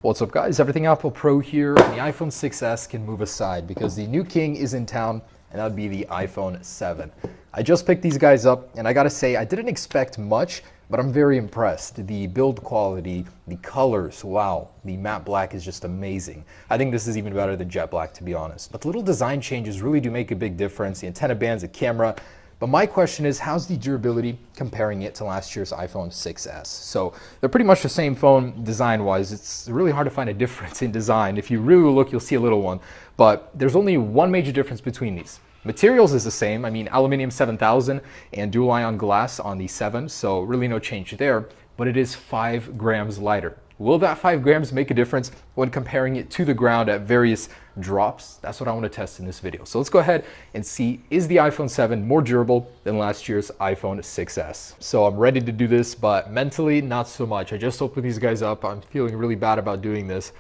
What's up guys, Everything Apple Pro here, and the iPhone 6s can move aside because the new king is in town, and that would be the iPhone 7. I just picked these guys up, and I gotta say, I didn't expect much, but I'm very impressed. The build quality, the colors, wow, the matte black is just amazing. I think this is even better than jet black, to be honest. But the little design changes really do make a big difference. The antenna bands, the camera. But my question is, how's the durability comparing it to last year's iPhone 6s? So they're pretty much the same phone design-wise. It's really hard to find a difference in design. If you really look, you'll see a little one. But there's only one major difference between these. Materials is the same. I mean, aluminum 7000 and dual ion glass on the 7, so really no change there. But it is 5 grams lighter. Will that 5 grams make a difference when comparing it to the ground at various drops? That's what I want to test in this video. So let's go ahead and see, is the iPhone 7 more durable than last year's iPhone 6s? So I'm ready to do this, but mentally, not so much. I just opened these guys up. I'm feeling really bad about doing this,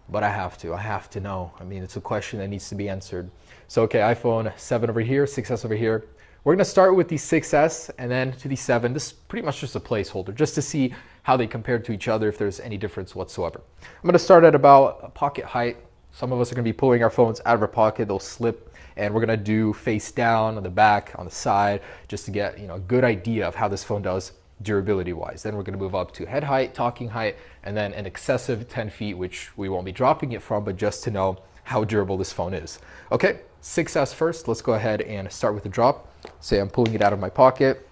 but I have to know. I mean, it's a question that needs to be answered. So, okay, iPhone 7 over here, 6s over here. We're gonna start with the 6s and then to the 7. This is pretty much just a placeholder, just to see how they compare to each other, if there's any difference whatsoever. I'm gonna start at about pocket height. Some of us are gonna be pulling our phones out of our pocket, they'll slip, and we're gonna do face down, on the back, on the side, just to get a good idea of how this phone does durability wise. Then we're gonna move up to head height, talking height, and then an excessive 10 feet, which we won't be dropping it from, but just to know how durable this phone is. Okay, 6s first. Let's go ahead and start with the drop. Say I'm pulling it out of my pocket,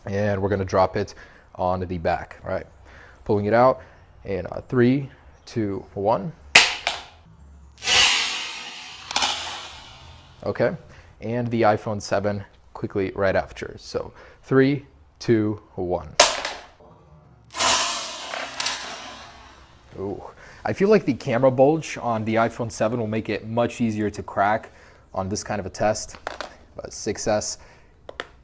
and we're gonna drop it on the back. All right, pulling it out, and 3, 2, 1. Okay, and the iPhone 7 quickly right after. So 3, 2, 1. Ooh, I feel like the camera bulge on the iPhone 7 will make it much easier to crack on this kind of a test. But 6s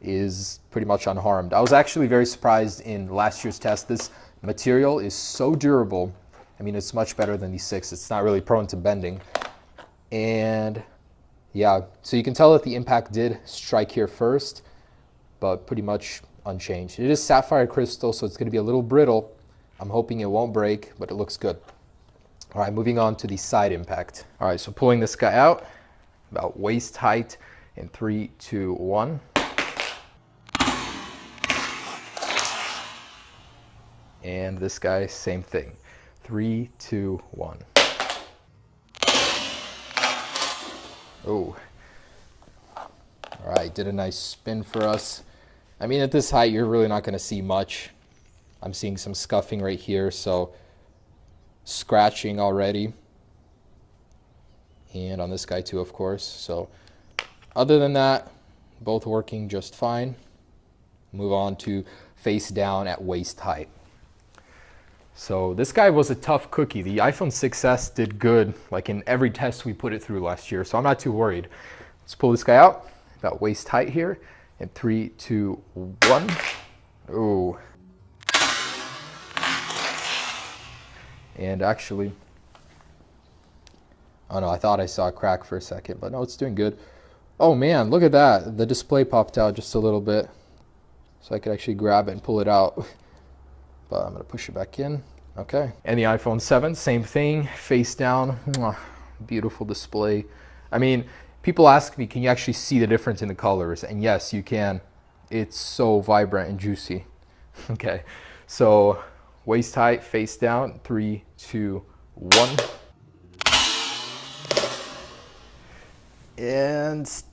is pretty much unharmed. I was actually very surprised in last year's test. This material is so durable. I mean, it's much better than the 6. It's not really prone to bending. And yeah, so you can tell that the impact did strike here first, but pretty much unchanged. It is sapphire crystal, so it's going to be a little brittle. I'm hoping it won't break, but it looks good. All right, moving on to the side impact. All right, so pulling this guy out, about waist height, in 3, 2, 1. And this guy, same thing. 3, 2, 1. Oh. All right, did a nice spin for us. I mean, at this height, you're really not going to see much. I'm seeing some scuffing right here, so scratching already. And on this guy too, of course. So other than that, both working just fine. Move on to face down at waist height. So this guy was a tough cookie. The iPhone 6s did good, like in every test we put it through last year, so I'm not too worried. Let's pull this guy out, about waist height here, in 3, 2, 1. Ooh. And actually, oh no, I thought I saw a crack for a second, but no, it's doing good. Oh man, look at that. The display popped out just a little bit, so I could actually grab it and pull it out. But I'm gonna push it back in. Okay. And the iPhone 7, same thing, face down. Mwah, beautiful display. I mean, people ask me, can you actually see the difference in the colors? And yes, you can. It's so vibrant and juicy. Okay, so waist height, face down, 3, 2, 1. And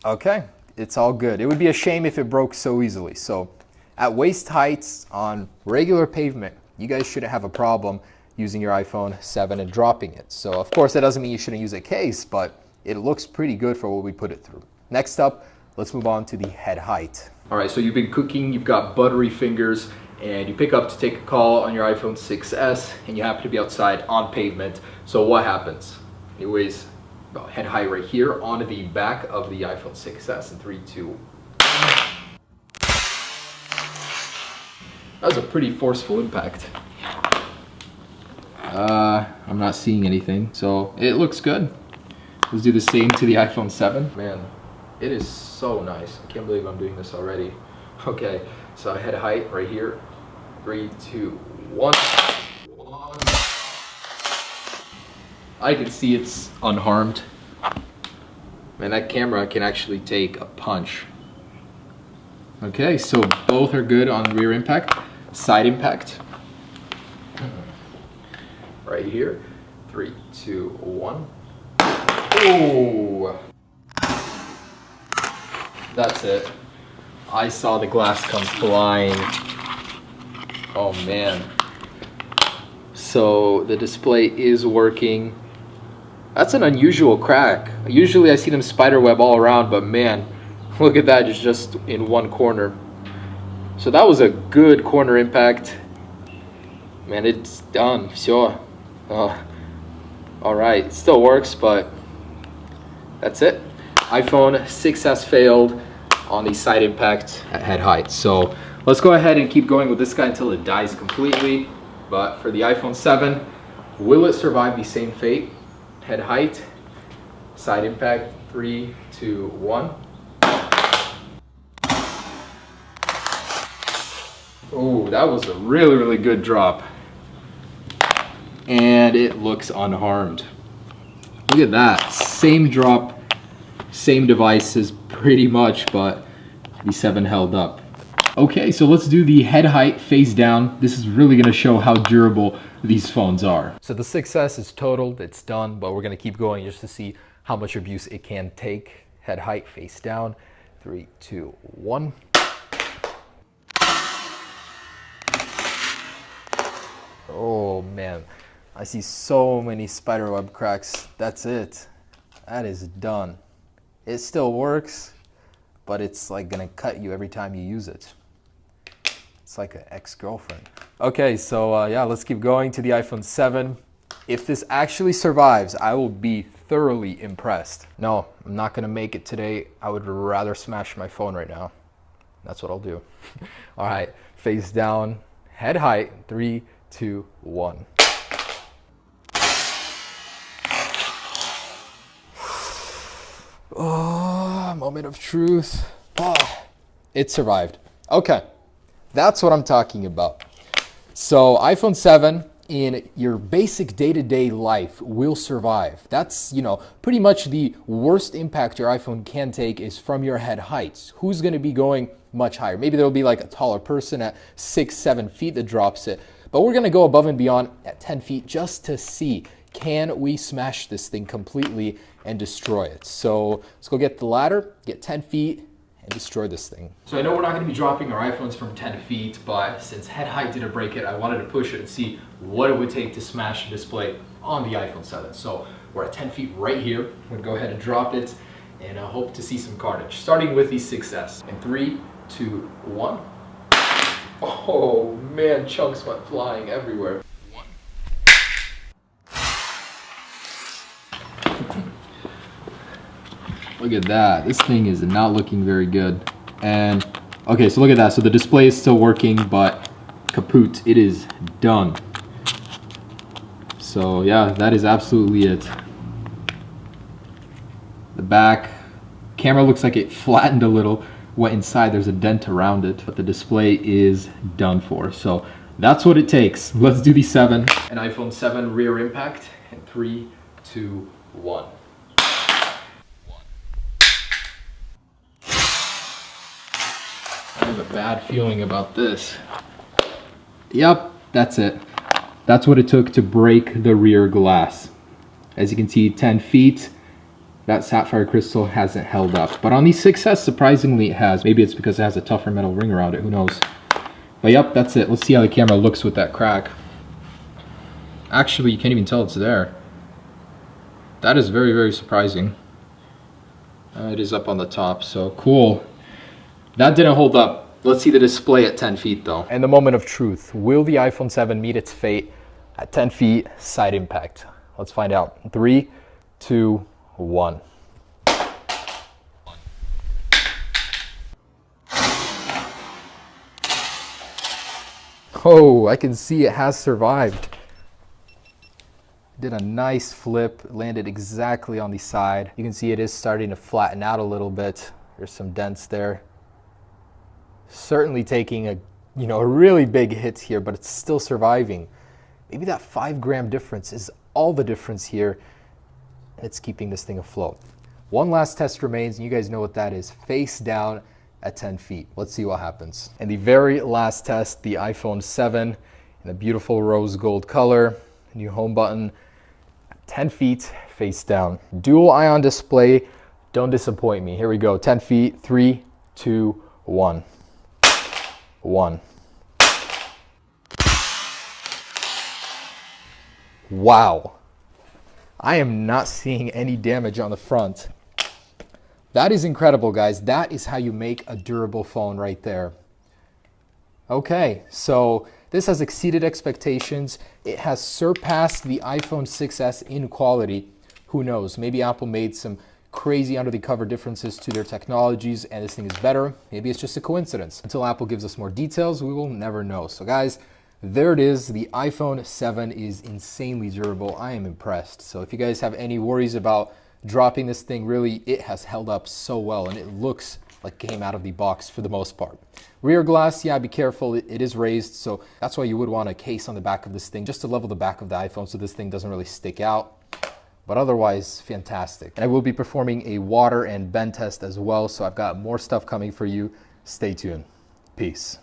okay, it's all good. It would be a shame if it broke so easily. So at waist heights on regular pavement, you guys shouldn't have a problem using your iPhone 7 and dropping it. So of course that doesn't mean you shouldn't use a case, but it looks pretty good for what we put it through. Next up, let's move on to the head height. All right, so you've been cooking, you've got buttery fingers, and you pick up to take a call on your iPhone 6s, and you happen to be outside on pavement. So what happens? Anyways, about head height right here on the back of the iPhone 6s in 3, 2. That was a pretty forceful impact. I'm not seeing anything, so it looks good. Let's do the same to the iPhone 7. Man, it is so nice. I can't believe I'm doing this already. Okay, so head height right here. 3, 2, 1. I can see it's unharmed. Man, that camera can actually take a punch. Okay, so both are good on rear impact. Side impact. Right here. 3, 2, 1. Oh! That's it. I saw the glass come flying. Oh man. So the display is working. That's an unusual crack. Usually I see them spiderweb all around, but man, look at that, it's just in one corner. So that was a good corner impact. Man, it's done. Sure. Alright, it still works, but that's it. iPhone 6s failed on the side impact at head height. So let's go ahead and keep going with this guy until it dies completely. But for the iPhone 7, will it survive the same fate? Head height, side impact, 3, 2, 1. Oh, that was a really, really good drop. And it looks unharmed. Look at that, same drop, same devices pretty much, but the 7 held up. Okay, so let's do the head height face down. This is really gonna show how durable these phones are. So the 6S is totaled, it's done, but we're gonna keep going just to see how much abuse it can take. Head height face down, 3, 2, 1. Oh man, I see so many spiderweb cracks. That's it. That is done. It still works, but it's like gonna cut you every time you use it. It's like an ex-girlfriend. Okay, so yeah, let's keep going to the iPhone 7. If this actually survives, I will be thoroughly impressed. No, I'm not gonna make it today. I would rather smash my phone right now. That's what I'll do. All right, face down, head height, 3, 2, 1. Oh, moment of truth. Oh, it survived. Okay, that's what I'm talking about. So iPhone 7 in your basic day-to-day life will survive. That's, you know, pretty much the worst impact your iPhone can take is from your head heights. Who's going to be going much higher? Maybe there'll be like a taller person at 6, 7 feet that drops it. But we're going to go above and beyond at 10 feet just to see, can we smash this thing completely and destroy it? So let's go get the ladder, get 10 feet, and destroy this thing. So I know we're not going to be dropping our iPhones from 10 feet, but since head height didn't break it, I wanted to push it and see what it would take to smash the display on the iPhone 7. So we're at 10 feet right here. I'm going to go ahead and drop it, and I hope to see some carnage. Starting with the 6S. In 3, 2, 1. Oh man, chunks went flying everywhere. Look at that. This thing is not looking very good. And okay, so look at that. So the display is still working, but kaput, it is done. So yeah, that is absolutely it. The back camera looks like it flattened a little. Went inside, there's a dent around it, but the display is done for. So that's what it takes. Let's do the 7. An iPhone 7 rear impact in 3, 2, 1. I have a bad feeling about this. Yep, that's it. That's what it took to break the rear glass. As you can see, 10 feet. That sapphire crystal hasn't held up. But on the 6S, surprisingly, it has. Maybe it's because it has a tougher metal ring around it. Who knows? But yep, that's it. Let's see how the camera looks with that crack. Actually, you can't even tell it's there. That is very, very surprising. It is up on the top, so cool. That didn't hold up. Let's see the display at 10 feet though. And the moment of truth. Will the iPhone 7 meet its fate at 10 feet side impact? Let's find out. 3, 2, 1. Oh, I can see it has survived. Did a nice flip, landed exactly on the side. You can see it is starting to flatten out a little bit. There's some dents there. Certainly taking a really big hit here, but it's still surviving. Maybe that 5-gram difference is all the difference here, and it's keeping this thing afloat. One last test remains, and you guys know what that is. Face down at 10 feet. Let's see what happens. And the very last test, the iPhone 7 in a beautiful rose gold color, new home button, 10 feet, face down. Dual ion display, don't disappoint me. Here we go, 10 feet, 3, 2, 1. 1. Wow. I am not seeing any damage on the front. That is incredible, guys. That is how you make a durable phone right there. Okay, so this has exceeded expectations. It has surpassed the iPhone 6s in quality. Who knows? Maybe Apple made some crazy under the cover differences to their technologies and this thing is better. Maybe it's just a coincidence. Until Apple gives us more details, we will never know. So guys, there it is. The iPhone 7 is insanely durable. I am impressed. So if you guys have any worries about dropping this thing, really, it has held up so well and it looks like it came out of the box for the most part. Rear glass, yeah, be careful. It is raised, so that's why you would want a case on the back of this thing just to level the back of the iPhone so this thing doesn't really stick out. But otherwise, fantastic. And I will be performing a water and bend test as well, so I've got more stuff coming for you. Stay tuned. Peace.